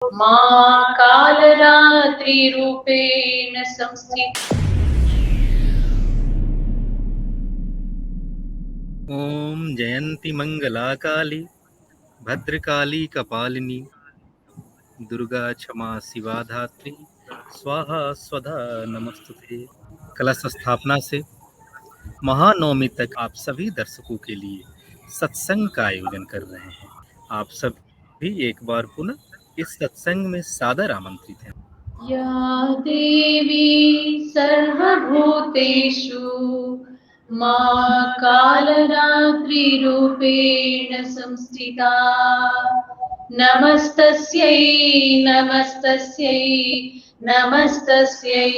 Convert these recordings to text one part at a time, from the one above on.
मां कालरात्रिरूपेण संस्थिता। ओम जयंती मंगला काली भद्रकाली कपालिनी दुर्गा क्षमा शिवा धात्री स्वाहा स्वधा नमस्तुते। कलश स्थापना से महानवमी तक आप सभी दर्शकों के लिए सत्संग का आयोजन कर रहे हैं। आप सभी एक बार पुनः इस सत्संग में सादर आमंत्रित हैं। या देवी सर्वभूतेषु मां कालरात्रिरूपेण संस्थिता। नमस्तस्यै नमस्तस्यै नमस्तस्यै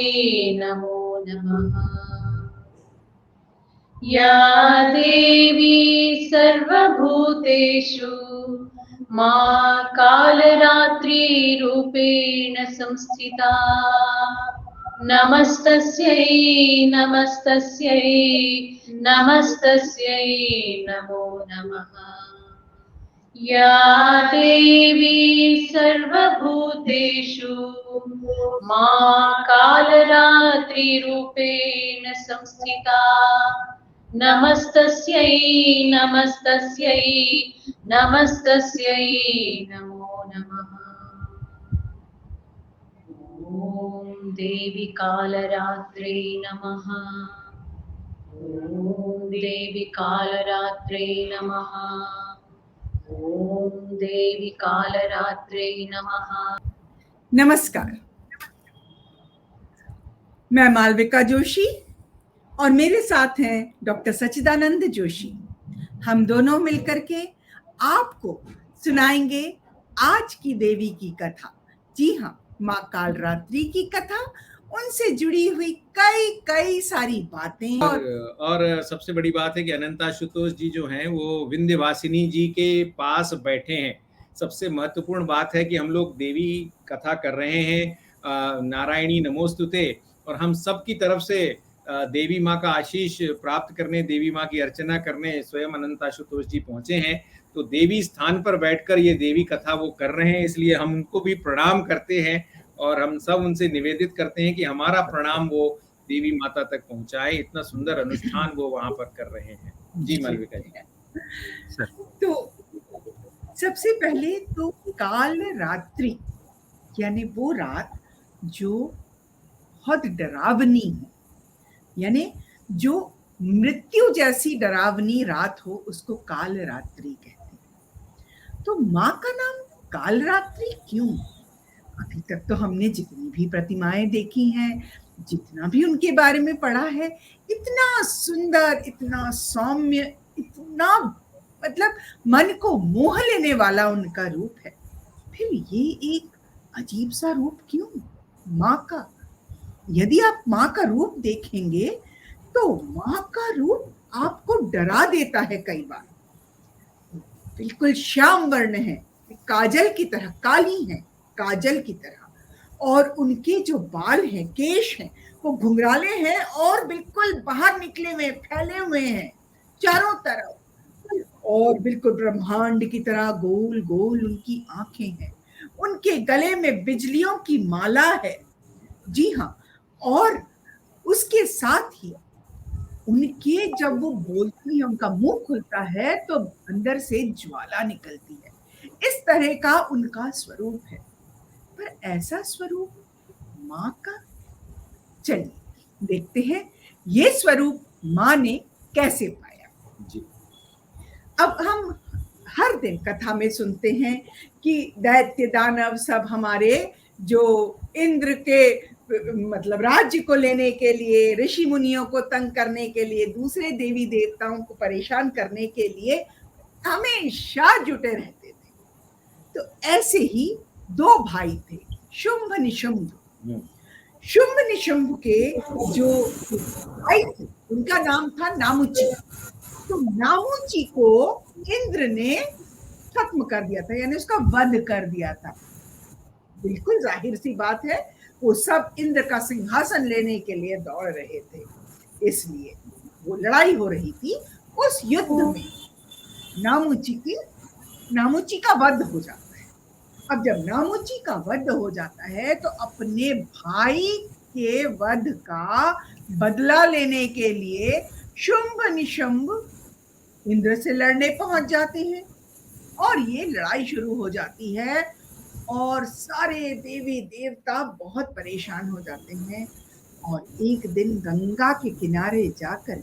नमो नमः। या देवी सर्वभूतेषु मां कालरात्रिरूपेण संस्थिता। नमस्तस्यै नमस्तस्यै नमस्तस्यै नमो नमः। या देवी सर्वभूतेषु मां कालरात्रिरूपेण संस्थिता। नमस्तस्यै नमस्तस्यै नमस्तस्यै नमो नमः। ॐ देवी कालरात्रे नमः। ॐ देवी कालरात्रे नमः। ॐ देवी कालरात्रे नमः। नमस्कार, मैं मालविका जोशी और मेरे साथ हैं डॉक्टर सच्चिदानंद जोशी। हम दोनों मिलकर के आपको सुनाएंगे आज की देवी की कथा। जी हाँ, माँ कालरात्रि की कथा, उनसे जुड़ी हुई कई सारी बातें। और सबसे बड़ी बात है कि अनंत आशुतोष जी जो हैं वो विंध्यवासिनी जी के पास बैठे हैं। सबसे महत्वपूर्ण बात है कि हम लोग देवी कथा कर रहे हैं, नारायणी नमोस्तुते, और हम सब की तरफ से देवी माँ का आशीष प्राप्त करने, देवी माँ की अर्चना करने स्वयं अनंत आशुतोष जी पहुंचे हैं। तो देवी स्थान पर बैठकर ये देवी कथा वो कर रहे हैं, इसलिए हम उनको भी प्रणाम करते हैं और हम सब उनसे निवेदित करते हैं कि हमारा प्रणाम वो देवी माता तक पहुंचाए। इतना सुंदर अनुष्ठान वो वहां पर कर रहे हैं। जी मालविका जी। तो सबसे पहले तो काल रात्रि यानी वो रात जो बहुत डरावनी है, यानी जो मृत्यु जैसी डरावनी रात हो, उसको काल रात्रि कहते हैं। तो माँ का नाम काल रात्रि क्यों? अभी तक तो हमने जितनी भी प्रतिमाएं देखी हैं, जितना भी उनके बारे में पढ़ा है, इतना सुंदर, इतना सौम्य, इतना मतलब मन को मोह लेने वाला उनका रूप है। फिर ये एक अजीब सा रूप क्यों माँ का? यदि आप माँ का रूप देखेंगे तो माँ का रूप आपको डरा देता है। कई बार बिल्कुल श्याम वर्ण है, काजल की तरह काली है, काजल की तरह, और उनके जो बाल हैं, केश हैं, वो घुंघराले हैं और बिल्कुल बाहर निकले हुए, फैले हुए हैं चारों तरफ, और बिल्कुल ब्रह्मांड की तरह गोल गोल उनकी आंखें हैं। उनके गले में बिजलियों की माला है। जी हाँ, और उसके साथ ही उनके जब वो बोलती है, उनका मुंह खुलता है तो अंदर से ज्वाला निकलती है। इस तरह का उनका स्वरूप है। पर ऐसा स्वरूप माँ का, चलिए देखते हैं ये स्वरूप माँ ने कैसे पाया। जी। अब हम हर दिन कथा में सुनते हैं कि दैत्य दानव सब हमारे जो इंद्र के मतलब राज्य को लेने के लिए, ऋषि मुनियों को तंग करने के लिए, दूसरे देवी देवताओं को परेशान करने के लिए हमेशा जुटे रहते थे। तो ऐसे ही दो भाई थे, शुंभ निशुंभ। शुंभ निशुंभ के जो भाई थे उनका नाम था नामुची। तो नामुची को इंद्र ने खत्म कर दिया था, यानी उसका वध कर दिया था। बिल्कुल जाहिर सी बात है, वो सब इंद्र का सिंहासन लेने के लिए दौड़ रहे थे, इसलिए वो लड़ाई हो रही थी। उस युद्ध में नामुची का वध हो जाता है। अब जब नामुची का वध हो जाता है तो अपने भाई के वध का बदला लेने के लिए शुंभ निशुंभ इंद्र से लड़ने पहुंच जाते हैं और ये लड़ाई शुरू हो जाती है और सारे देवी देवता बहुत परेशान हो जाते हैं। और एक दिन गंगा के किनारे जाकर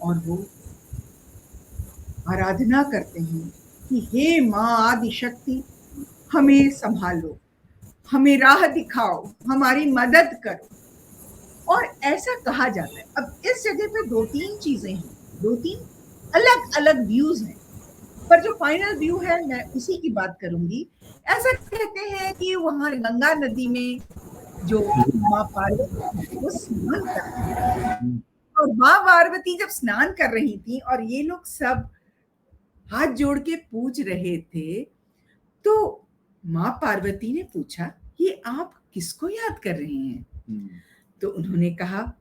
और वो आराधना करते हैं कि हे माँ आदि शक्ति, हमें संभालो, हमें राह दिखाओ, हमारी मदद करो। और ऐसा कहा जाता है। अब इस जगह पे दो तीन चीजें हैं, दो तीन अलग अलग व्यूज हैं, पर जो फाइनल व्यू है मैं उसी की बात करूंगी। ऐसा कहते हैं कि वहां गंगा नदी में जो माँ पार्वती वो स्नान कर रही थी और माँ पार्वती जब स्नान कर रही थी और ये लोग सब हाथ जोड़ के पूछ रहे थे, तो माँ पार्वती ने पूछा, ये आप किसको याद कर रहे हैं? तो उन्होंने कहा,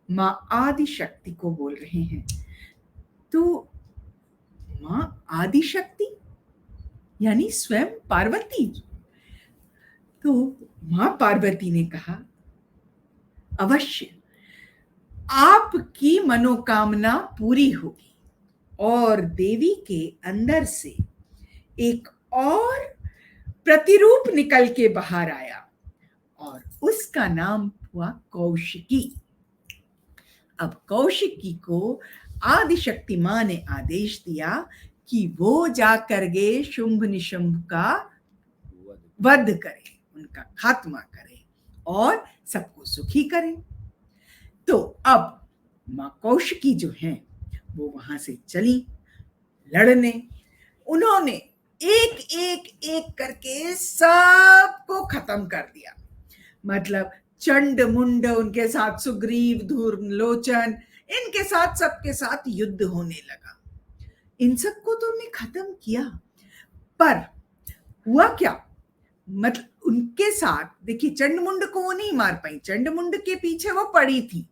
माँ आदि शक्ति को बोल रहे हैं। तो माँ आदि शक्ति यानी स्वयं पार्वती। तो माँ पार्वती ने कहा, अवश्य आपकी मनोकामना पूरी होगी। और देवी के अंदर से एक और प्रतिरूप निकल के बाहर आया और उसका नाम हुआ कौशिकी। अब कौशिकी को आदिशक्ति मां ने आदेश दिया कि वो जाकर के शुंभ निशुंभ का वध करे, उनका खात्मा करे और सबको सुखी करे। तो अब मां कौशिकी जो हैं वो वहां से चली लड़ने। उन्होंने एक एक एक करके सबको खत्म कर दिया। मतलब चंड मुंड, उनके साथ सुग्रीव, धूर्लोचन, इनके साथ सबके साथ युद्ध होने लगा। इन सबको तो उन्होंने खत्म किया, पर हुआ क्या, मतलब उनके साथ देखिए चंडमुंड को वो नहीं मार पाई, चंडमुंड के पीछे वो पड़ी थी,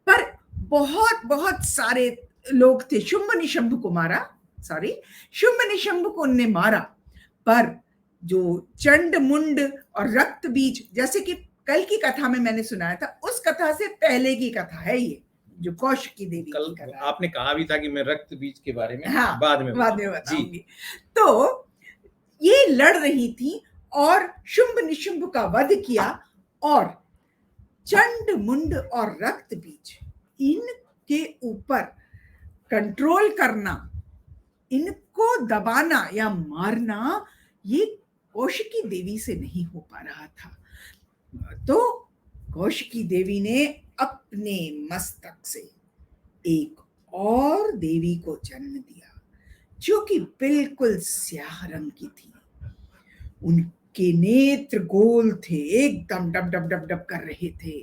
पर बहुत बहुत सारे लोग थे। शुंभ निशुंभ को मारा, शुंभ निशुंभ को उनने मारा, पर जो चंडमुंड और रक्त बीज, जैसे कि कल की कथा में मैंने सुनाया था, उस कथा से पहले की कथा है ये, जो कौशिकी देवी कल की कथा। आपने कहा भी था कि मैं रक्त बीज के बारे में हाँ, बाद में बताऊंगी। तो ये लड़ रही थी और शुंभ निशुंभ का वध किया और चंड मुंड और रक्त बीज, इनके ऊपर कंट्रोल करना, इनको दबाना या मारना, ये कौशिकी देवी से नहीं हो पा रहा था। तो कौशिकी देवी ने अपने मस्तक से एक और देवी को जन्म दिया, जो कि बिल्कुल स्याह रंग की थी। उनके नेत्र गोल थे, एकदम डब डब डब डब कर रहे थे,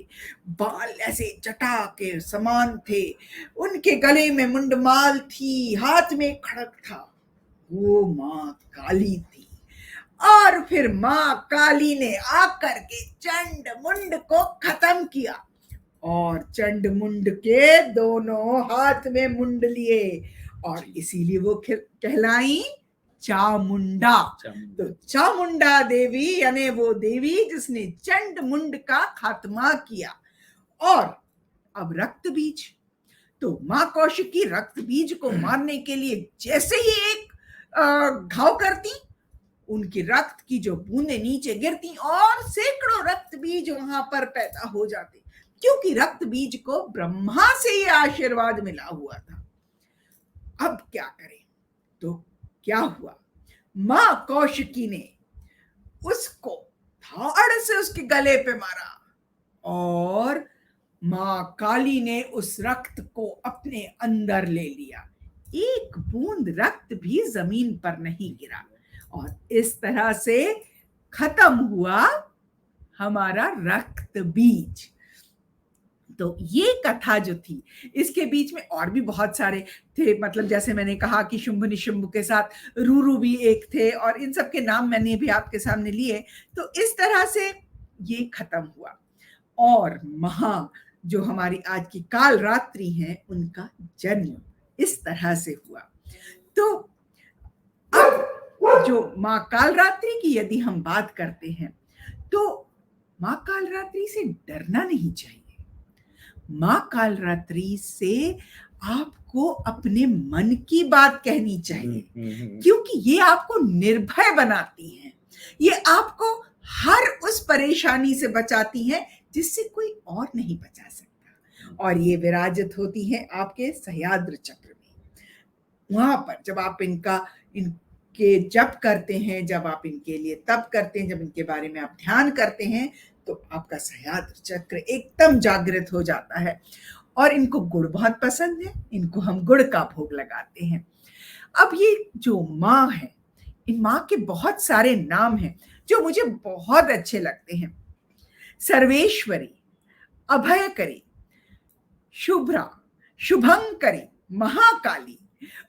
बाल ऐसे जटा के समान थे, उनके गले में मुंडमाल थी, हाथ में खड़ग था। वो माँ काली थी। और फिर माँ काली ने आकर के चंड मुंड को खत्म किया और चंड मुंड के दोनों हाथ में मुंड लिए और इसीलिए वो कहलाई चामुंडा। तो चामुंडा देवी यानी वो देवी जिसने चंड मुंड का खात्मा किया। और अब रक्त बीज, तो माँ कौशिकी रक्त बीज को मारने के लिए जैसे ही एक घाव करती, उनकी रक्त की जो बूंदें नीचे गिरती और सैकड़ों रक्त बीज वहां पर पैदा हो जाते, क्योंकि रक्त बीज को ब्रह्मा से ये आशीर्वाद मिला हुआ था। अब क्या करें? तो क्या हुआ, माँ कौशिकी ने उसको धाड़ से उसके गले पे मारा और माँ काली ने उस रक्त को अपने अंदर ले लिया। एक बूंद रक्त भी जमीन पर नहीं गिरा और इस तरह से खत्म हुआ हमारा रक्त बीज। तो ये कथा जो थी, इसके बीच में और भी बहुत सारे थे, मतलब जैसे मैंने कहा कि शुंभ निशुंभ के साथ रूरू भी एक थे और इन सब के नाम मैंने भी आपके सामने लिए। तो इस तरह से ये खत्म हुआ और जो हमारी आज की काल रात्रि है, उनका जन्म इस तरह से हुआ। तो अब जो माँ कालरात्रि की यदि हम बात करते हैं तो माँ कालरात्रि से डरना नहीं चाहिए। माँ कालरात्रि से आपको अपने मन की बात कहनी चाहिए, क्योंकि ये आपको निर्भय बनाती हैं, ये आपको हर उस परेशानी से बचाती हैं जिससे कोई और नहीं बचा सकता। और ये विराजित होती हैं आपके सह्याद्र चक्र में। वहां पर जब आप इनके जप करते हैं, जब आप इनके लिए तप करते हैं, जब इनके बारे में आप ध्यान करते हैं, तो आपका सह्याद्र चक्र एकदम जागृत हो जाता है। और इनको गुड़ बहुत पसंद है, इनको हम गुड़ का भोग लगाते हैं। अब ये जो माँ है, इन माँ के बहुत सारे नाम हैं जो मुझे बहुत अच्छे लगते हैं। सर्वेश्वरी, अभयकरी, शुभ्रा, शुभंकरी, महाकाली।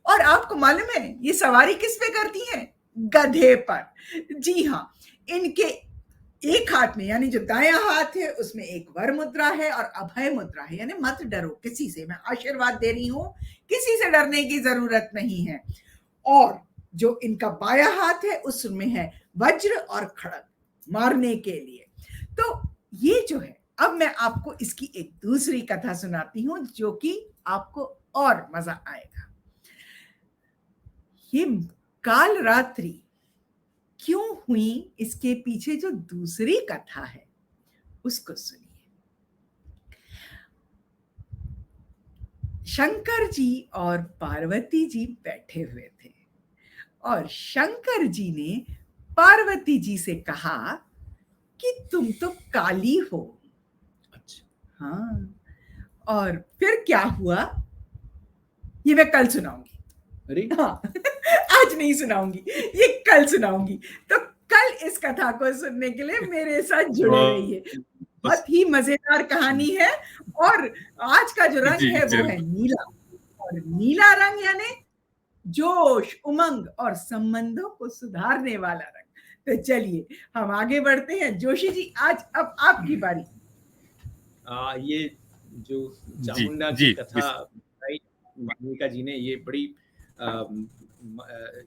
और आपको मालूम है ये सवारी किस पे करती हैं? गधे पर। जी हाँ, इनके एक हाथ में यानी जो दायां हाथ है उसमें एक वर मुद्रा है और अभय मुद्रा है, यानी मत डरो किसी से, मैं आशीर्वाद दे रही हूं, किसी से डरने की जरूरत नहीं है। और जो इनका बायां हाथ है उसमें है वज्र और खड़ग मारने के लिए। तो ये जो है, अब मैं आपको इसकी एक दूसरी कथा सुनाती हूं जो कि आपको और मजा आएगा। ये कालरात्रि क्यों हुई, इसके पीछे जो दूसरी कथा है उसको सुनिए। शंकर जी और पार्वती जी बैठे हुए थे और शंकर जी ने पार्वती जी से कहा कि तुम तो काली हो। अच्छा, हाँ, और फिर क्या हुआ ये मैं कल सुनाऊंगी। अरे हाँ, आज नहीं सुनाऊंगी, ये कल सुनाऊंगी। तो कल इस कथा को सुनने के लिए मेरे साथ जुड़े रहिए। बहुत ही मजेदार कहानी है। और आज का जो रंग है वो है नीला, और नीला रंग यानी जोश, उमंग और संबंधों को सुधारने वाला रंग। तो चलिए हम आगे बढ़ते हैं। जोशी जी, आज अब आपकी बारी। ये जो चामुंडा की कथा मालविका जी ने, ये बड़ी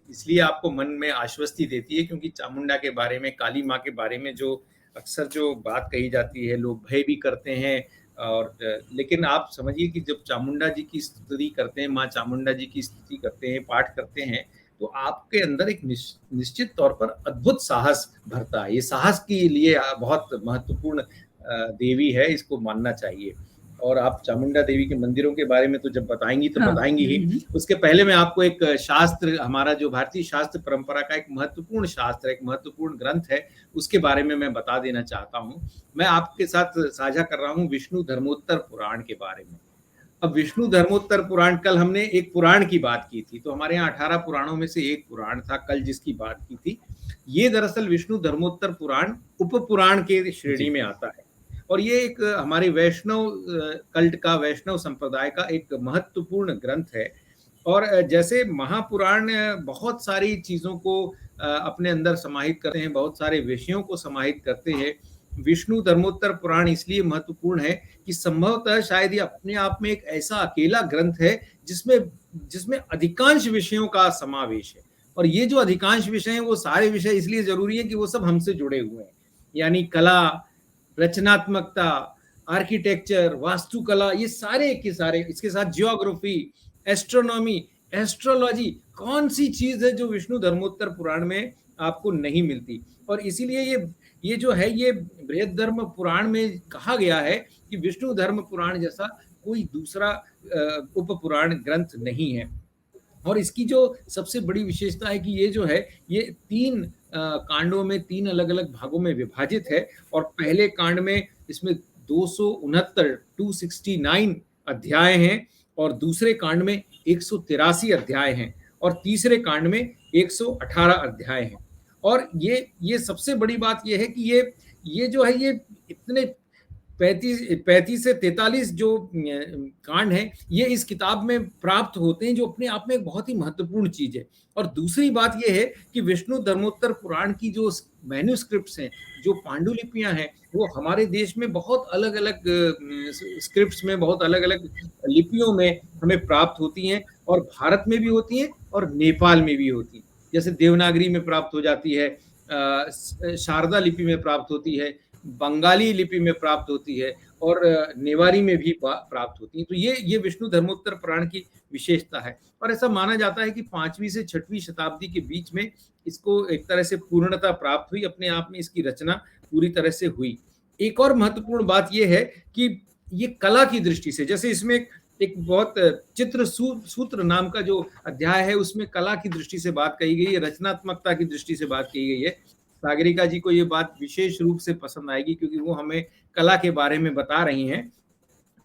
इसलिए आपको मन में आश्वस्ति देती है क्योंकि चामुंडा के बारे में, काली माँ के बारे में जो अक्सर जो बात कही जाती है, लोग भय भी करते हैं। और लेकिन आप समझिए कि जब चामुंडा जी की स्तुति करते हैं, माँ चामुंडा जी की स्तुति करते हैं, पाठ करते हैं, तो आपके अंदर एक निश्चित तौर पर अद्भुत साहस भरता है। ये साहस के लिए बहुत महत्वपूर्ण देवी है, इसको मानना चाहिए। और आप चामुंडा देवी के मंदिरों के बारे में तो जब बताएंगी तो बताएंगी ही। उसके पहले मैं आपको एक शास्त्र, हमारा जो भारतीय शास्त्र परंपरा का एक महत्वपूर्ण शास्त्र, एक महत्वपूर्ण ग्रंथ है, उसके बारे में मैं बता देना चाहता हूँ। मैं आपके साथ साझा कर रहा हूँ विष्णु धर्मोत्तर पुराण के बारे में। अब विष्णु धर्मोत्तर पुराण, कल हमने एक पुराण की बात की थी, तो हमारे यहाँ 18 पुराणों में से एक पुराण था कल जिसकी बात की थी। ये दरअसल विष्णु धर्मोत्तर पुराण उप पुराण के श्रेणी में आता है। और ये एक हमारे वैष्णव कल्ट का, वैष्णव संप्रदाय का एक महत्वपूर्ण ग्रंथ है। और जैसे महापुराण बहुत सारी चीज़ों को अपने अंदर समाहित करते हैं, बहुत सारे विषयों को समाहित करते हैं, विष्णु धर्मोत्तर पुराण इसलिए महत्वपूर्ण है कि संभवतः शायद ये अपने आप में एक ऐसा अकेला ग्रंथ है जिसमें अधिकांश विषयों का समावेश है। और ये जो अधिकांश विषय हैं वो सारे विषय इसलिए जरूरी है कि वो सब हमसे जुड़े हुए हैं, यानी कला, रचनात्मकता, आर्किटेक्चर, वास्तुकला, ये सारे के सारे, इसके साथ जियोग्राफी, एस्ट्रोनॉमी, एस्ट्रोलॉजी, कौन सी चीज है जो विष्णु धर्मोत्तर पुराण में आपको नहीं मिलती। और इसीलिए ये जो है, ये बृहद धर्म पुराण में कहा गया है कि विष्णु धर्म पुराण जैसा कोई दूसरा उप पुराण ग्रंथ नहीं है। और इसकी जो सबसे बड़ी विशेषता है कि ये जो है, ये 3 कांडों में, 3 अलग अलग भागों में विभाजित है। और पहले कांड में इसमें 269 अध्याय हैं, और दूसरे कांड में 183 अध्याय हैं, और तीसरे कांड में 118 अध्याय हैं। और ये सबसे बड़ी बात ये है कि ये जो है, ये इतने 35 से 43 जो कांड हैं, ये इस किताब में प्राप्त होते हैं, जो अपने आप में एक बहुत ही महत्वपूर्ण चीज है। और दूसरी बात ये है कि विष्णु धर्मोत्तर पुराण की जो मैन्यूस्क्रिप्ट्स हैं, जो पांडुलिपियां हैं, वो हमारे देश में बहुत अलग अलग स्क्रिप्ट्स में, बहुत अलग अलग लिपियों में हमें प्राप्त होती हैं, और भारत में भी होती हैं और नेपाल में भी होती हैं। जैसे देवनागरी में प्राप्त हो जाती है, शारदा लिपि में प्राप्त होती है, बंगाली लिपि में प्राप्त होती है और नेवारी में भी प्राप्त होती है। तो ये विष्णु धर्मोत्तर पुराण की विशेषता है। और ऐसा माना जाता है कि 5वीं से 6वीं शताब्दी के बीच में इसको एक तरह से पूर्णता प्राप्त हुई, अपने आप में इसकी रचना पूरी तरह से हुई। एक और महत्वपूर्ण बात यह है कि ये कला की दृष्टि से, जैसे इसमें एक बहुत चित्र सूत्र नाम का जो अध्याय है उसमें कला की दृष्टि से बात कही गई है, रचनात्मकता की दृष्टि से बात की गई है। सागरिका जी को ये बात विशेष रूप से पसंद आएगी क्योंकि वो हमें कला के बारे में बता रही हैं।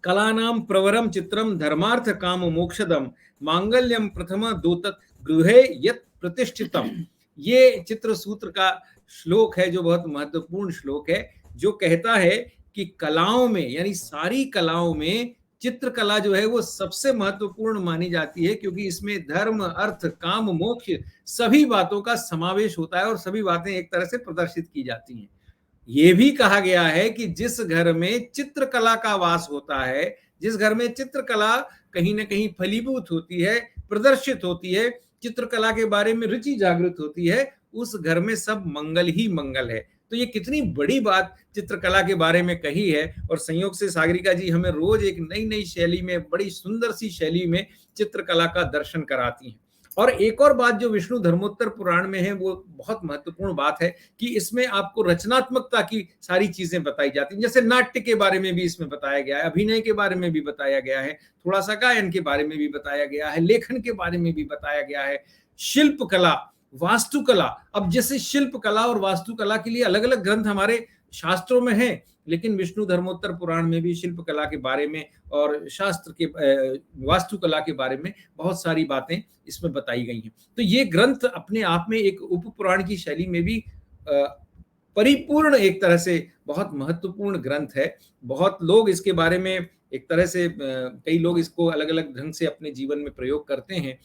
कलानाम प्रवरम चित्रम धर्मार्थ काम मोक्षदम मांगल्यम प्रथम दोतक गृहे यत प्रतिष्ठितम। ये चित्र सूत्र का श्लोक है जो बहुत महत्वपूर्ण श्लोक है, जो कहता है कि कलाओं में, यानी सारी कलाओं में चित्रकला जो है वो सबसे महत्वपूर्ण मानी जाती है, क्योंकि इसमें धर्म, अर्थ, काम, मोक्ष सभी बातों का समावेश होता है और सभी बातें एक तरह से प्रदर्शित की जाती हैं। ये भी कहा गया है कि जिस घर में चित्रकला का वास होता है, जिस घर में चित्रकला कहीं ना कहीं फलीभूत होती है, प्रदर्शित होती है, चित्रकला के बारे में रुचि जागृत होती है, उस घर में सब मंगल ही मंगल है। तो ये कितनी बड़ी बात चित्रकला के बारे में कही है। और संयोग से सागरिका जी हमें रोज एक नई नई शैली में, बड़ी सुंदर सी शैली में चित्रकला का दर्शन कराती हैं। और एक और बात जो विष्णु धर्मोत्तर पुराण में है वो बहुत महत्वपूर्ण बात है कि इसमें आपको रचनात्मकता की सारी चीजें बताई जाती हैं। जैसे नाट्य के बारे में भी इसमें बताया गया है, अभिनय के बारे में भी बताया गया है, थोड़ा सा गायन के बारे में भी बताया गया है, लेखन के बारे में भी बताया गया है, शिल्प कला, वास्तुकला। अब जैसे शिल्प कला और वास्तुकला के लिए अलग अलग ग्रंथ हमारे शास्त्रों में हैं, लेकिन विष्णु धर्मोत्तर पुराण में भी शिल्प कला के बारे में और शास्त्र के वास्तुकला के बारे में बहुत सारी बातें इसमें बताई गई हैं। तो ये ग्रंथ अपने आप में एक उपपुराण की शैली में भी परिपूर्ण एक तरह से बहुत महत्वपूर्ण ग्रंथ है। बहुत लोग इसके बारे में एक तरह से कई लोग इसको अलग अलग ढंग से अपने जीवन में प्रयोग करते हैं।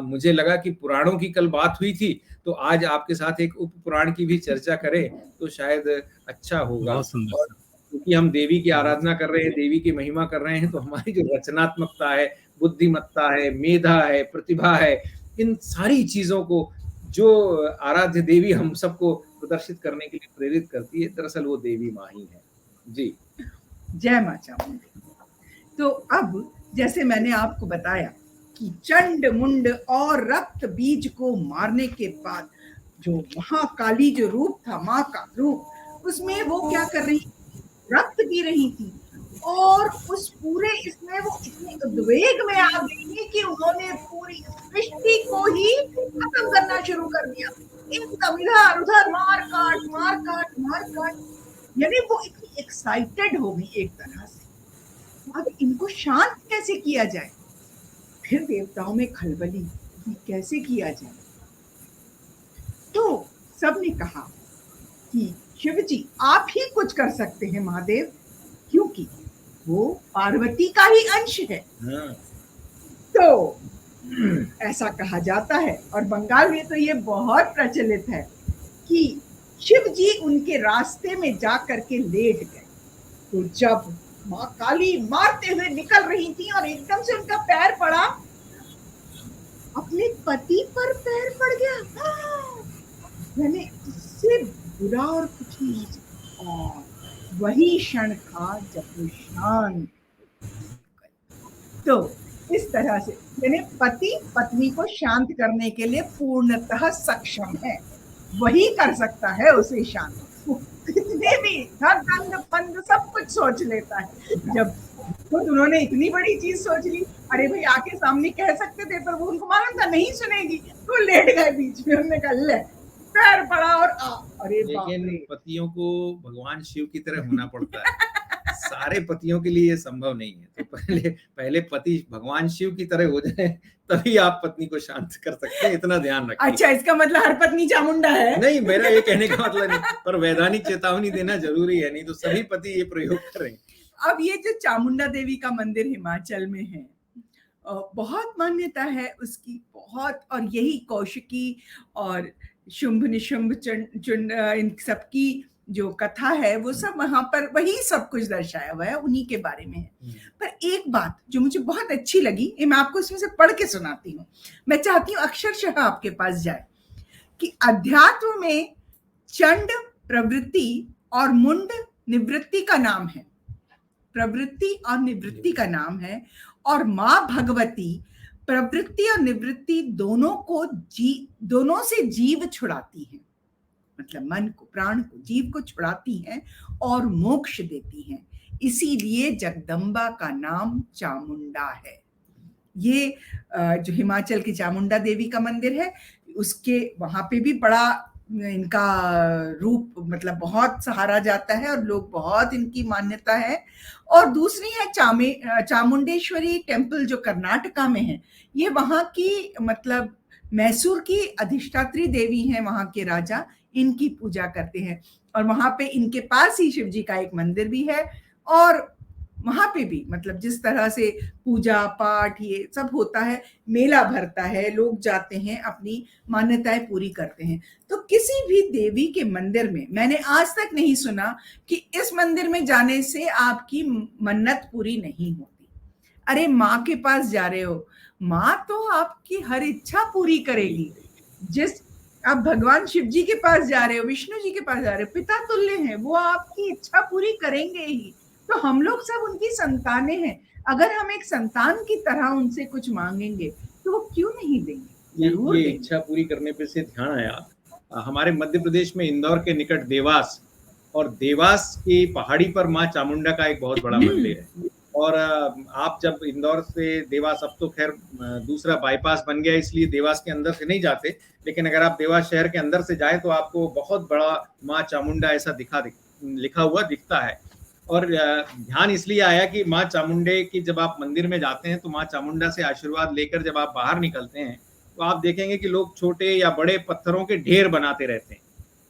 मुझे लगा कि पुराणों की कल बात हुई थी, तो आज आपके साथ एक उप पुराण की भी चर्चा करें तो शायद अच्छा होगा। क्योंकि हम देवी की आराधना कर रहे हैं, देवी की महिमा कर रहे हैं, तो हमारी जो रचनात्मकता है, बुद्धिमत्ता है, मेधा है, प्रतिभा है, इन सारी चीजों को जो आराध्य देवी हम सबको प्रदर्शित करने के लिए प्रेरित करती है, दरअसल वो देवी माँ ही है। जी, जय माँ चामुंडी। तो अब जैसे मैंने आपको बताया कि चंड मुंड और रक्त बीज को मारने के बाद जो महाकाली जो रूप था, माँ का रूप, उसमें वो क्या कर रही, रक्त पी रही थी। और उस पूरे इसमें वो इतने उद्वेग में आ गई कि उन्होंने पूरी सृष्टि को ही खत्म करना शुरू कर दिया। एकदम इधर उधर मार काट, यानी वो इतनी एक्साइटेड हो गई एक तरह से। अब इनको शांत कैसे किया जाए? फिर देवताओं में खलबली कि कैसे किया जाए। तो सबने कहा कि शिव जी आप ही कुछ कर सकते हैं महादेव, क्योंकि वो पार्वती का ही अंश है। तो ऐसा कहा जाता है और बंगाल में तो ये बहुत प्रचलित है कि शिव जी उनके रास्ते में जा करके लेट गए। तो जब माँ काली मारते हुए निकल रही थी और एकदम से उनका पैर पड़ा, अपने पति पर पैर पड़ गया। मैंने इससे बुरा और कुछ नहीं। और वही क्षण था जब वो शांत। तो इस तरह से यानी पति पत्नी को शांत करने के लिए पूर्णतः सक्षम है, वही कर सकता है उसे शांत। कितने भी दंड फंद सब कुछ सोच लेता है। जब तो उन्होंने इतनी बड़ी चीज सोच ली, अरे भाई आके सामने कह सकते थे, पर वो उनको मालूम था नहीं सुनेगी, तो लेट गए बीच में। उन्होंने कहा ले पैर पड़ा और अरे लेकिन पतियों को भगवान शिव की तरह होना पड़ता है। सारे पतियों के लिए ये संभव नहीं है। तो पहले पति भगवान शिव की तरह हो जाए, तभी आप पत्नी को शांत कर सकते हैं, इतना ध्यान रखिए। अच्छा, इसका मतलब हर पत्नी चामुंडा है? नहीं, मेरा ये कहने का मतलब नहीं, पर वैधानिक चेतावनी देना जरूरी है, नहीं तो सभी पति ये प्रयोग करेंगे। अब ये जो चामुंडा देवी का मंदिर हिमाचल में है, बहुत मान्यता है उसकी बहुत। और यही कौशिकी और शुंभ निशुंभ चुंड इन सबकी जो कथा है वो सब वहां पर वही सब कुछ दर्शाया हुआ है, उन्हीं के बारे में है। पर एक बात जो मुझे बहुत अच्छी लगी, मैं आपको इसमें से पढ़ के सुनाती हूँ। मैं चाहती हूँ अक्षरशः आपके पास जाए कि अध्यात्म में चंड प्रवृत्ति और मुंड निवृत्ति का नाम है, प्रवृत्ति और निवृत्ति का नाम है। और माँ भगवती प्रवृत्ति और निवृत्ति दोनों से जीव छुड़ाती है, मतलब मन को, प्राण को, जीव को छुड़ाती हैं और मोक्ष देती हैं। इसीलिए जगदम्बा का नाम चामुंडा है। ये जो हिमाचल की चामुंडा देवी का मंदिर है, उसके वहां पे भी बड़ा इनका रूप मतलब बहुत सहारा जाता है और लोग बहुत इनकी मान्यता है। और दूसरी है चामुंडेश्वरी टेम्पल जो कर्नाटका में है। ये वहां की मतलब मैसूर की अधिष्ठात्री देवी हैं, वहां के राजा इनकी पूजा करते हैं। और वहां पे इनके पास ही शिव जी का एक मंदिर भी है। और वहां पे भी मतलब जिस तरह से पूजा पाठ ये सब होता है, मेला भरता है, लोग जाते हैं, अपनी मान्यताएं पूरी करते हैं। तो किसी भी देवी के मंदिर में मैंने आज तक नहीं सुना कि इस मंदिर में जाने से आपकी मन्नत पूरी नहीं होती। अरे माँ के पास जा रहे हो, माँ तो आपकी हर इच्छा पूरी करेगी। जिस आप भगवान शिव जी के पास जा रहे हो, विष्णु जी के पास जा रहे हो, पिता तुल्य हैं, वो आपकी इच्छा पूरी करेंगे ही। तो हम लोग सब उनकी संतानें हैं। अगर हम एक संतान की तरह उनसे कुछ मांगेंगे तो वो क्यों नहीं देंगे, जरूर ये देंगे। इच्छा पूरी करने पे से ध्यान आया, हमारे मध्य प्रदेश में इंदौर के निकट देवास, और देवास की पहाड़ी पर माँ चामुंडा का एक बहुत बड़ा मंदिर है। और आप जब इंदौर से देवास, अब तो खैर दूसरा बाईपास बन गया इसलिए देवास के अंदर से नहीं जाते, लेकिन अगर आप देवास शहर के अंदर से जाए तो आपको बहुत बड़ा माँ चामुंडा ऐसा लिखा हुआ दिखता है। और ध्यान इसलिए आया कि माँ चामुंडे की जब आप मंदिर में जाते हैं तो माँ चामुंडा से आशीर्वाद लेकर जब आप बाहर निकलते हैं तो आप देखेंगे कि लोग छोटे या बड़े पत्थरों के ढेर बनाते रहते हैं।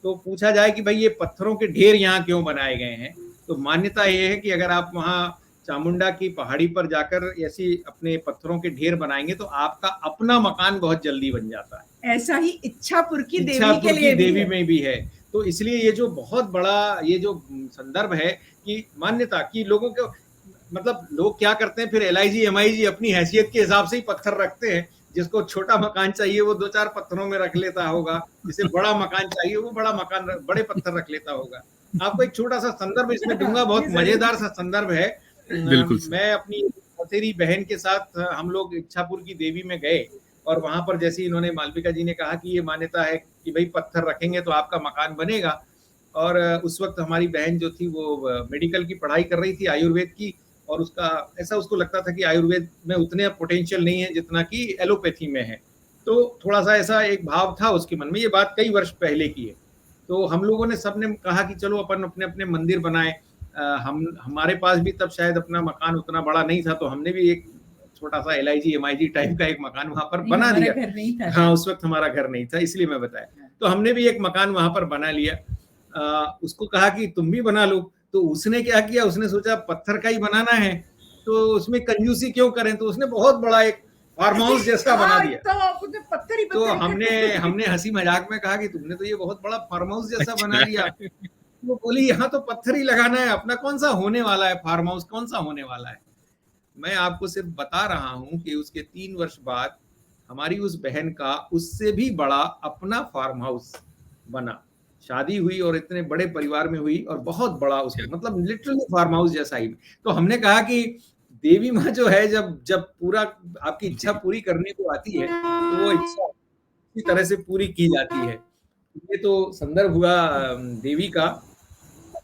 तो पूछा जाए कि भाई ये पत्थरों के ढेर यहाँ क्यों बनाए गए हैं, तो मान्यता ये है कि अगर आप वहाँ चामुंडा की पहाड़ी पर जाकर ऐसी अपने पत्थरों के ढेर बनाएंगे तो आपका अपना मकान बहुत जल्दी बन जाता है। ऐसा ही इच्छापुर की देवी इच्छापुर के लिए की देवी में भी है। तो इसलिए ये जो बहुत बड़ा ये जो संदर्भ है कि मान्यता की लोगों को, मतलब लोग क्या करते हैं फिर LIG MIG अपनी हैसियत के हिसाब से ही पत्थर रखते हैं। जिसको छोटा मकान चाहिए वो 2-4 पत्थरों में रख लेता होगा, जिसे बड़ा मकान चाहिए वो बड़ा मकान बड़े पत्थर रख लेता होगा। आपको एक छोटा सा संदर्भ इसमें दूंगा, बहुत मजेदार सा संदर्भ है। मैं अपनी मौसेरी बहन के साथ हम लोग इच्छापुर की देवी में गए और वहां पर जैसे इन्होंने मालविका जी ने कहा कि ये मान्यता है कि भाई पत्थर रखेंगे तो आपका मकान बनेगा। और उस वक्त हमारी बहन जो थी वो मेडिकल की पढ़ाई कर रही थी, आयुर्वेद की, और उसका ऐसा उसको लगता था कि आयुर्वेद में उतने पोटेंशियल नहीं है जितना कि एलोपैथी में है। तो थोड़ा सा ऐसा एक भाव था उसके मन में। ये बात कई वर्ष पहले की है। तो हम लोगों ने सबने कहा कि चलो अपन अपने अपने मंदिर बनाए। हमारे पास भी तब शायद अपना मकान उतना बड़ा नहीं था, तो हमने भी एक छोटा सा LIG MIG टाइप का एक मकान वहां पर बना लिया। हाँ, उस वक्त हमारा घर नहीं था इसलिए मैं बताया। तो हमने भी एक मकान वहां पर बना लिया। उसको कहा कि तुम भी बना लो, तो उसने क्या किया, उसने सोचा पत्थर का ही बनाना है तो उसमें कंजूसी क्यों करें, तो उसने बहुत बड़ा एक फार्म हाउस जैसा बना दिया। तो हमने हंसी मजाक में कहा कि तुमने तो ये बहुत बड़ा फार्म हाउस जैसा बना लिया। वो बोली यहाँ तो पत्थर ही लगाना है, अपना कौन सा होने वाला है, फार्म हाउस कौन सा होने वाला है। मैं आपको सिर्फ बता रहा हूँ कि उसके 3 वर्ष बाद हमारी उस बहन का उससे भी बड़ा अपना फार्म हाउस बना। शादी हुई और इतने बड़े परिवार में हुई और बहुत बड़ा उसका मतलब लिटरली फार्म हाउस जैसा ही। तो हमने कहा कि देवी माँ जो है जब पूरा आपकी इच्छा पूरी करने को आती है तो वो इच्छा इसी तरह से पूरी की जाती है। ये तो संदर्भ हुआ देवी का।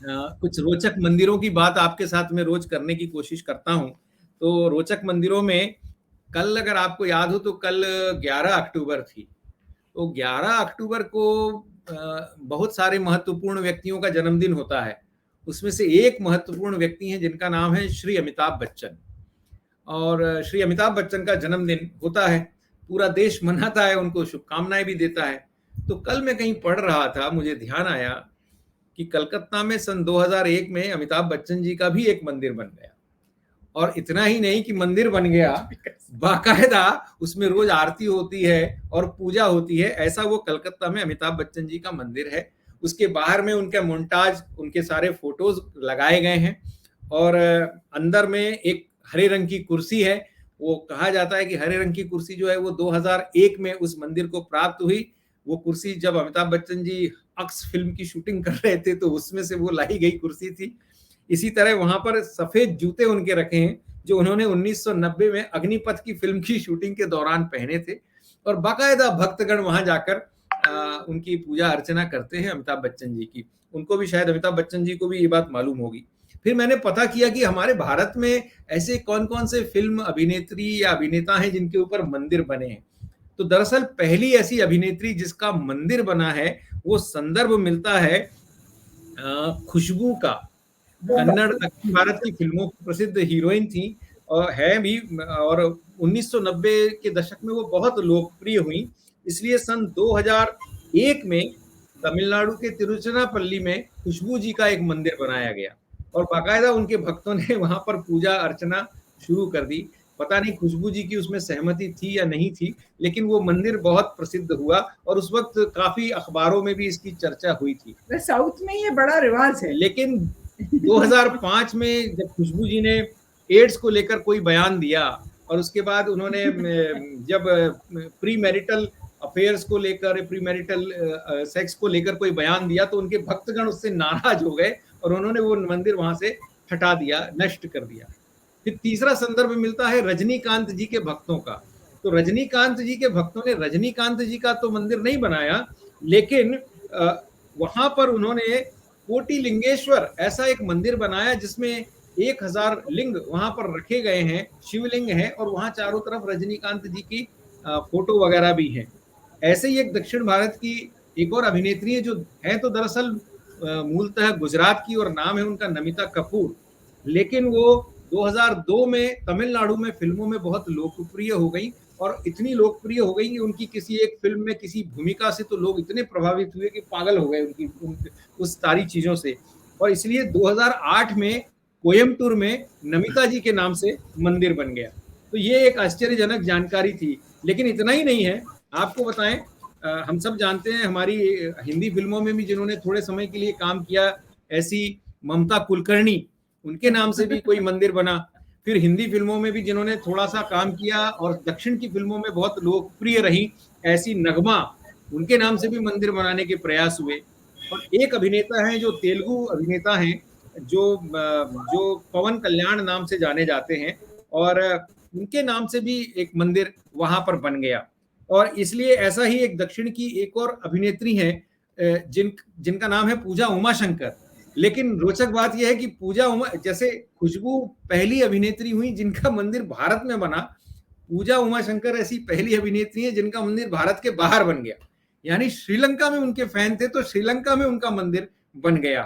कुछ रोचक मंदिरों की बात आपके साथ में रोज करने की कोशिश करता हूँ। तो रोचक मंदिरों में कल अगर आपको याद हो तो कल 11 अक्टूबर थी। तो 11 अक्टूबर को बहुत सारे महत्वपूर्ण व्यक्तियों का जन्मदिन होता है। उसमें से एक महत्वपूर्ण व्यक्ति हैं जिनका नाम है श्री अमिताभ बच्चन। और श्री अमिताभ बच्चन का जन्मदिन होता है, पूरा देश मनाता है, उनको शुभकामनाएं भी देता है। तो कल मैं कहीं पढ़ रहा था, मुझे ध्यान आया कि कलकत्ता में सन 2001 में अमिताभ बच्चन जी का भी एक मंदिर बन गया। और इतना ही नहीं कि मंदिर बन गया, बाकायदा उसमें रोज आरती होती है और पूजा होती है। ऐसा वो कलकत्ता में अमिताभ बच्चन जी का मंदिर है। उसके बाहर में उनके मोन्टाज, उनके सारे फोटोज लगाए गए हैं और अंदर में एक हरे रंग की कुर्सी है। वो कहा जाता है कि हरे रंग की कुर्सी जो है वो 2001 में उस मंदिर को प्राप्त हुई वो कुर्सी जब अमिताभ बच्चन जी अक्स फिल्म की शूटिंग कर रहे थे तो उसमें से वो लाई गई कुर्सी थी। इसी तरह वहां पर सफेद जूते उनके रखे हैं जो उन्होंने 1990 में अग्निपथ की फिल्म की शूटिंग के दौरान पहने थे, और बाकायदा भक्तगण वहां जाकर उनकी पूजा अर्चना करते हैं अमिताभ बच्चन जी की। उनको भी शायद, अमिताभ बच्चन जी को भी ये बात मालूम होगी। फिर मैंने पता किया कि हमारे भारत में ऐसे कौन कौन से फिल्म अभिनेत्री या अभिनेता हैं जिनके ऊपर मंदिर बने हैं। तो दरअसल पहली ऐसी अभिनेत्री जिसका मंदिर बना है वो संदर्भ मिलता है खुशबू का। कन्नड़ दक्षिण भारत की फिल्मों की प्रसिद्ध हीरोइन थी और है भी, और 1990 के दशक में वो बहुत लोकप्रिय हुई। इसलिए सन 2001 में तमिलनाडु के तिरुचिरापल्ली में खुशबू जी का एक मंदिर बनाया गया और बाकायदा उनके भक्तों ने वहां पर पूजा अर्चना शुरू कर दी। पता नहीं खुशबू जी की उसमें सहमति थी या नहीं थी, लेकिन वो मंदिर बहुत प्रसिद्ध हुआ और उस वक्त काफी अखबारों में भी इसकी चर्चा हुई थी। साउथ में ये बड़ा रिवाज है। लेकिन 2005 में जब खुशबू जी ने एड्स को लेकर कोई बयान दिया और उसके बाद उन्होंने जब प्री मैरिटल अफेयर्स को लेकर, प्री मैरिटल सेक्स को लेकर कोई बयान दिया तो उनके भक्तगण उससे नाराज हो गए और उन्होंने वो मंदिर वहां से हटा दिया, नष्ट कर दिया। फिर तीसरा संदर्भ मिलता है रजनीकांत जी के भक्तों का। तो रजनीकांत जी के भक्तों ने रजनीकांत जी का तो मंदिर नहीं बनाया, लेकिन वहां पर उन्होंने कोटिलिंगेश्वर ऐसा एक मंदिर बनाया जिसमें 1000 लिंग वहां पर रखे गए हैं, शिवलिंग है, और वहां चारों तरफ रजनीकांत जी की फोटो वगैरह भी है। ऐसे ही एक दक्षिण भारत की एक और अभिनेत्री है जो है तो दरअसल मूलतः गुजरात की और नाम है उनका नमिता कपूर, लेकिन वो 2002 में तमिलनाडु में फिल्मों में बहुत लोकप्रिय हो गई और इतनी लोकप्रिय हो गई कि उनकी किसी एक फिल्म में किसी भूमिका से तो लोग इतने प्रभावित हुए कि पागल हो गए उनकी उस सारी चीजों से। और इसलिए 2008 में कोयम्बटूर में नमिता जी के नाम से मंदिर बन गया। तो ये एक आश्चर्यजनक जानकारी थी। लेकिन इतना ही नहीं है, आपको बताएं, हम सब जानते हैं हमारी हिंदी फिल्मों में भी जिन्होंने थोड़े समय के लिए काम किया, ऐसी ममता कुलकर्णी, उनके नाम से भी कोई मंदिर बना। फिर हिंदी फिल्मों में भी जिन्होंने थोड़ा सा काम किया और दक्षिण की फिल्मों में बहुत लोकप्रिय रही, ऐसी नगमा, उनके नाम से भी मंदिर बनाने के प्रयास हुए। और एक अभिनेता हैं जो तेलुगु अभिनेता हैं जो पवन कल्याण नाम से जाने जाते हैं, और उनके नाम से भी एक मंदिर वहां पर बन गया। और इसलिए ऐसा ही एक दक्षिण की एक और अभिनेत्री है जिनका नाम है पूजा उमाशंकर। लेकिन रोचक बात यह है कि पूजा उमा, जैसे खुशबू पहली अभिनेत्री हुई जिनका मंदिर भारत में बना, पूजा उमाशंकर ऐसी पहली अभिनेत्री है जिनका मंदिर भारत के बाहर बन गया। यानी श्रीलंका में उनके फैन थे तो श्रीलंका में उनका मंदिर बन गया।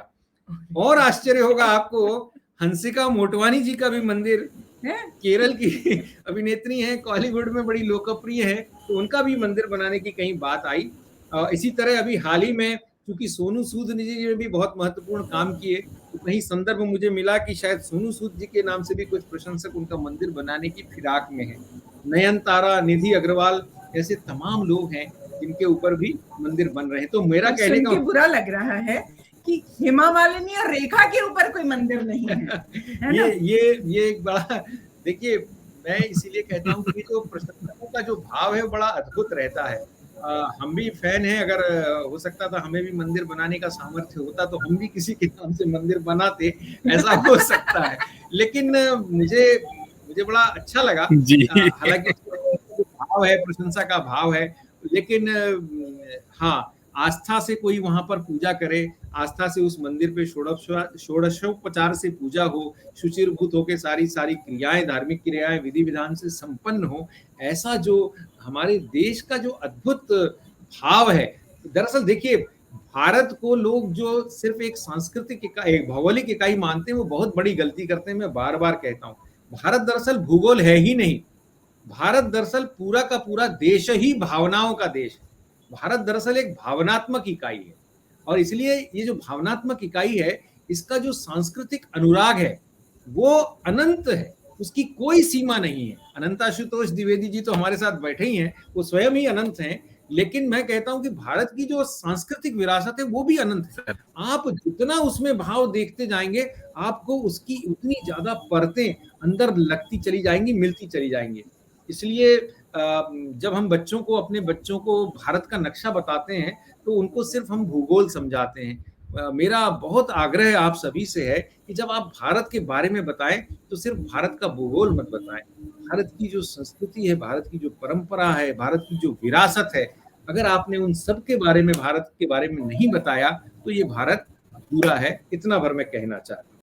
और आश्चर्य होगा आपको, हंसिका मोटवानी जी का भी मंदिर है, केरल की अभिनेत्री है, बॉलीवुड में बड़ी लोकप्रिय है, तो उनका भी मंदिर बनाने की कहीं बात आई। इसी तरह अभी हाल ही में क्योंकि सोनू सूद जी ने भी बहुत महत्वपूर्ण काम किए, तो कहीं संदर्भ मुझे मिला कि शायद सोनू सूद जी के नाम से भी कुछ प्रशंसक उनका मंदिर बनाने की फिराक में है। नयनतारा, निधि अग्रवाल ऐसे तमाम लोग हैं जिनके ऊपर भी मंदिर बन रहे हैं। तो मेरा कहने का बुरा लग रहा है कि हेमा मालिनी और रेखा के ऊपर कोई मंदिर नहीं है। ये एक बड़ा, देखिए मैं इसीलिए कहता हूँ कि जो प्रशंसकों का जो भाव है बड़ा अद्भुत रहता है। हम भी फैन हैं, अगर हो सकता था हमें भी मंदिर बनाने का सामर्थ्य होता तो हम भी किसी के नाम से मंदिर बनाते, ऐसा हो सकता है। लेकिन मुझे बड़ा अच्छा लगा, हालांकि भाव है, प्रशंसा का भाव है, लेकिन हाँ, आस्था से कोई वहां पर पूजा करे, आस्था से उस मंदिर पे षोडशोपचार से पूजा हो, शुचिर्भूत होकर सारी क्रियाएं, धार्मिक क्रियाएं विधि विधान से संपन्न हो, ऐसा जो हमारे देश का जो अद्भुत भाव है। दरअसल देखिए, भारत को लोग जो सिर्फ एक सांस्कृतिक इकाई, एक भौगोलिक इकाई मानते हैं, वो बहुत बड़ी गलती करते हैं। मैं बार बार कहता हूँ, भारत दरअसल भूगोल है ही नहीं, भारत दरअसल पूरा का पूरा देश ही भावनाओं का देश। भारत दरअसल एक भावनात्मक इकाई है, और इसलिए ये जो भावनात्मक इकाई है, इसका जो सांस्कृतिक अनुराग है वो अनंत है, उसकी कोई सीमा नहीं है। अनंत आशुतोष द्विवेदी जी तो हमारे साथ बैठे ही हैं, वो स्वयं ही अनंत हैं, लेकिन मैं कहता हूं कि भारत की जो सांस्कृतिक विरासत है वो भी अनंत है। आप जितना उसमें भाव देखते जाएंगे, आपको उसकी उतनी ज्यादा परतें अंदर लगती चली जाएंगी, मिलती चली जाएंगी। इसलिए जब हम बच्चों को, अपने बच्चों को भारत का नक्शा बताते हैं तो उनको सिर्फ हम भूगोल समझाते हैं। मेरा बहुत आग्रह आप सभी से है कि जब आप भारत के बारे में बताएं तो सिर्फ भारत का भूगोल मत बताएं। भारत की जो संस्कृति है, भारत की जो परंपरा है, भारत की जो विरासत है, अगर आपने उन सब के बारे में, भारत के बारे में नहीं बताया तो ये भारत अधूरा है। इतना भर मैं कहना चाहता हूं।